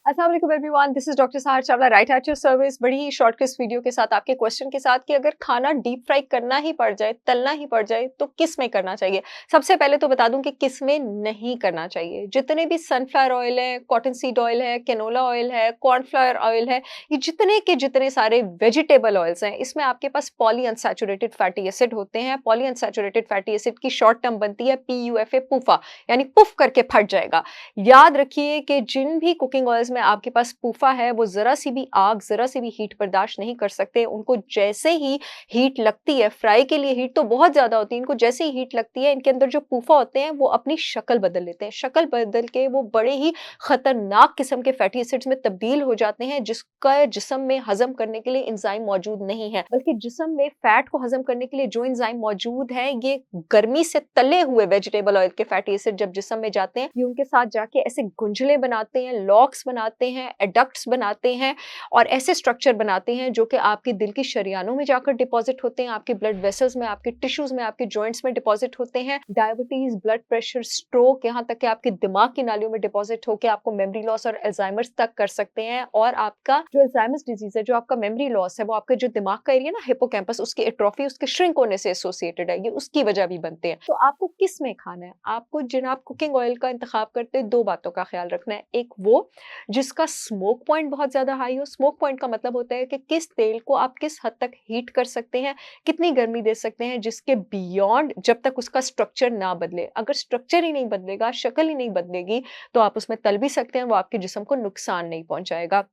अस्सलाम वालेकुम everyone, this is doctor सहर Chawla, right at your service. बड़ी ही शॉर्ट क्रिस्प वीडियो के साथ आपके क्वेश्चन के साथ कि अगर खाना डीप फ्राई करना ही पड़ जाए, तलना ही पड़ जाए, तो किस में करना चाहिए। सबसे पहले तो बता दूं कि किस में नहीं करना चाहिए। जितने भी सनफ्लावर ऑयल है, कॉटन सीड ऑयल है, कैनोला ऑयल है, कॉर्नफ्लावर ऑयल है, ये जितने के जितने सारे वेजिटेबल ऑयल्स हैं, इसमें आपके पास पॉली अनसैचुरेटेड फैटी एसिड होते हैं। पॉली अनसैचुरेटेड फैटी एसिड की शॉर्ट टर्म बनती है PUFA, पूफा, यानी पुफ करके फट जाएगा। याद रखिए कि जिन भी कुकिंग ऑयल्स में आपके पास पूफा है, वो जरा सी भी आग, जरा सी भी हीट बर्दाश्त नहीं कर सकते। उनको जैसे ही हीट लगती है, फ्राई के लिए हीट तो बहुत ज्यादा होती है, इनको जैसे ही हीट लगती है, इनके अंदर जो पूफा होते हैं वो अपनी शक्ल बदल लेते हैं। शक्ल बदल के वो बड़े ही खतरनाक किस्म के फैटी एसिड्स में तब्दील हो जाते हैं, जिसका जिस्म में हजम करने के लिए एंजाइम मौजूद नहीं है। बल्कि जिस्म में फैट को हजम करने के लिए जो एंजाइम मौजूद है, ये गर्मी से तले हुए वेजिटेबल ऑयल के फैटी एसिड जब जिस्म में जाते हैं, ये उनके साथ जाके ऐसे गुंजले बनाते हैं, लॉक्स बनाते हैं, एडक्ट्स बनाते हैं और ऐसे स्ट्रक्चर बनाते हैं जो कि आपके दिल की शरियानों में जाकर डिपॉजिट होते हैं, आपके ब्लड वेसल्स में, आपके टिश्यूज में, आपके जॉइंट्स में डिपॉजिट होते हैं। डायबिटीज, ब्लड प्रेशर, स्ट्रोक, यहाँ तक कि आपके दिमाग की नालियों में डिपॉजिट होकर आपको मेमोरी लॉस और अल्जाइमर्स तक कर सकते हैं। और आपका जो अल्जाइमर्स डिजीज है, जो आपका मेमोरी लॉस है, वो आपका जो दिमाग का एरिया ना, हिप्पोकैम्पस, उसकी एट्रोफी, उसके श्रिंक होने से एसोसिएटेड है। ये उसकी वजह भी बनते हैं। तो आपको किस में खाना है? आपको जिन आप कुकिंग ऑयल का इंतखाब करते हैं, दो बातों का ख्याल रखना है। एक वो जिसका स्मोक पॉइंट बहुत ज्यादा हाई हो। स्मोक पॉइंट का मतलब होता है कि किस तेल को आप किस हद तक हीट कर सकते हैं, कितनी गर्मी दे सकते हैं, जिसके बियॉन्ड जब तक उसका स्ट्रक्चर ना बदले। अगर स्ट्रक्चर ही नहीं बदलेगा, शक्ल ही नहीं बदलेगी, तो आप उसमें तल भी सकते हैं, वो आपके जिस्म को नुकसान नहीं पहुंचाएगा।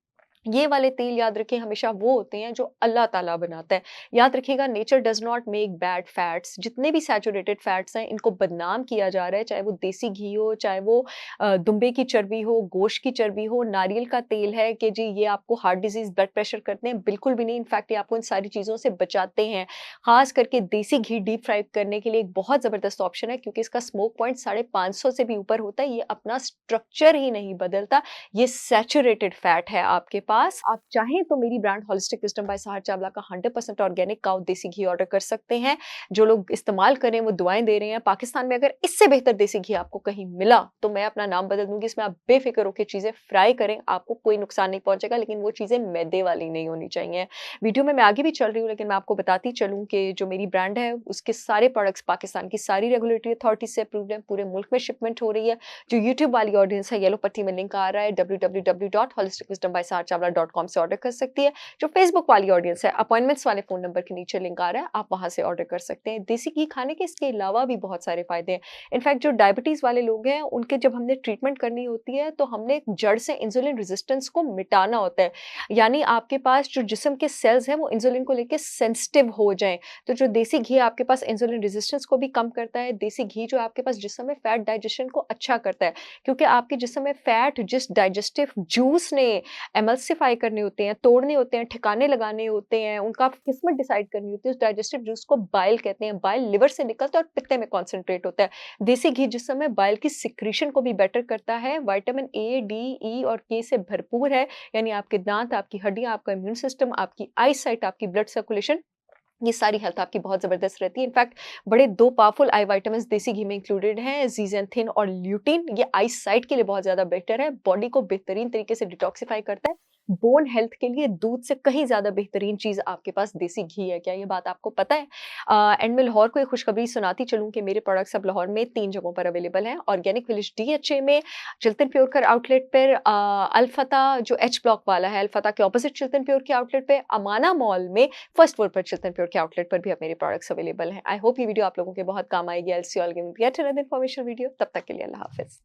ये वाले तेल याद रखिए हमेशा वो होते हैं जो अल्लाह ताला बनाता है। याद रखिएगा, nature does not make bad fats. जितने भी सैचुरेटेड फैट्स हैं, इनको बदनाम किया जा रहा है, चाहे वो देसी घी हो, चाहे वो दुम्बे की चर्बी हो, गोश्त की चर्बी हो, नारियल का तेल है कि जी ये आपको हार्ट डिजीज, ब्लड प्रेशर करते हैं, बिल्कुल भी नहीं। इनफैक्ट ये आपको इन सारी चीज़ों से बचाते हैं। खास करके देसी घी डीप फ्राई करने के लिए एक बहुत ज़बरदस्त ऑप्शन है, क्योंकि इसका स्मोक पॉइंट 550 से भी ऊपर होता है। ये अपना स्ट्रक्चर ही नहीं बदलता, ये सैचुरेटेड फैट है आपके पास। आप चाहें तो मेरी ब्रांड होलिस्टिक विजडम बाय सहर चावला का 100% ऑर्गेनिक काउ देसी घी ऑर्डर कर सकते हैं। जो लोग इस्तेमाल करें वो दुआएं दे रहे हैं। पाकिस्तान में अगर इससे बेहतर देसी घी आपको कहीं मिला तो मैं अपना नाम बदल दूंगी। इसमें आप बेफिक्र होकर चीजें फ्राई करें, आपको कोई नुकसान नहीं पहुंचेगा, लेकिन वो चीजें मैदे वाली नहीं होनी चाहिए। वीडियो में मैं आगे भी चल रही हूँ, लेकिन मैं आपको बताती चलूँ कि जो मेरी ब्रांड है उसके सारे प्रोडक्ट्स पाकिस्तान की सारी रेगुलेटरी अथॉरिटी से अप्रूव्ड है। पूरे मुल्क में शिपमेंट हो रही है। जो यूट्यूब वाली ऑडियंस है, येलो पट्टी में लिंक आ रहा है, www.holisticwisdombysaharchavla.com से ऑर्डर कर सकती है। जो फेसबुक वाली ऑडियंस है, अपॉइंटमेंट्स वाले फोन नंबर के नीचे लिंक आ रहा है, आप वहां से ऑर्डर कर सकते हैं। देसी घी खाने के इसके अलावा भी बहुत सारे फायदे हैं। इनफैक्ट जो डायबिटीज वाले लोग हैं, उनके जब हमने ट्रीटमेंट करनी होती है तो हमने जड़ से इंसुलिन रेजिस्टेंस को मिटाना होता है। यानी आपके पास जो जिस्म के सेल्स हैं वो इंसुलिन को लेकर सेंसिटिव हो जाएं। तो जो देसी घी आपके पास इंसुलिन रेजिस्टेंस को भी कम करता है। देसी घी जो आपके पास जिस्म में फैट डाइजेशन को अच्छा करता है, क्योंकि आपके जिस्म में फैट जिस डाइजेस्टिव जूस ने एमल्सिफाई करने होते हैं, तोड़ने होते हैं, ठिकाने लगाने होते हैं, उनका किस्मत डिसाइड करनी होती है, उस डाइजेस्टिव जूस को बाइल कहते हैं। बाइल लिवर से निकलता है और पित्ते में कॉन्सेंट्रेट होता है। देसी घी जिस समय बाइल की सिक्रीशन को भी बेटर करता है, विटामिन A, D, E और K से भरपूर है। यानी आपके दांत, आपकी हड्डियां, आपका इम्यून सिस्टम, आपकी आई साइट, आपकी ब्लड सर्कुलेशन, ये सारी हेल्थ आपकी बहुत जबरदस्त रहती है। इनफैक्ट बड़े दो पावरफुल आई विटामिन देसी घी में इंक्लूडेड हैं, जीजेंथिन और ल्यूटिन। ये आई साइट के लिए बहुत ज्यादा बेहतर है, बॉडी को बेहतरीन तरीके से डिटॉक्सिफाई करता है। बोन हेल्थ के लिए दूध से कहीं ज्यादा बेहतरीन चीज आपके पास देसी घी है। क्या ये बात आपको पता है? एंड मैं लाहौर को एक खुशखबरी सुनाती चलूं कि मेरे प्रोडक्ट्स अब लाहौर में 3 जगहों पर अवेलेबल हैं। ऑर्गेनिक विलेज DHA में, चिल्तन प्योर का आउटलेट पर, अल्फता जो H ब्लॉक वाला है, अल्फता के ऑपोजिट चिल्तन प्योर के आउटलेट पे, अमाना मॉल में फर्स्ट फ्लोर पर चिल्तन प्योर के आउटलेट पर भी अब मेरे प्रोडक्ट्स अवेलेबल हैं। आई होप ये वीडियो आप लोगों के बहुत काम आएगी। I will see you all in yet another information video. तब तक के लिए अल्लाह हाफिज।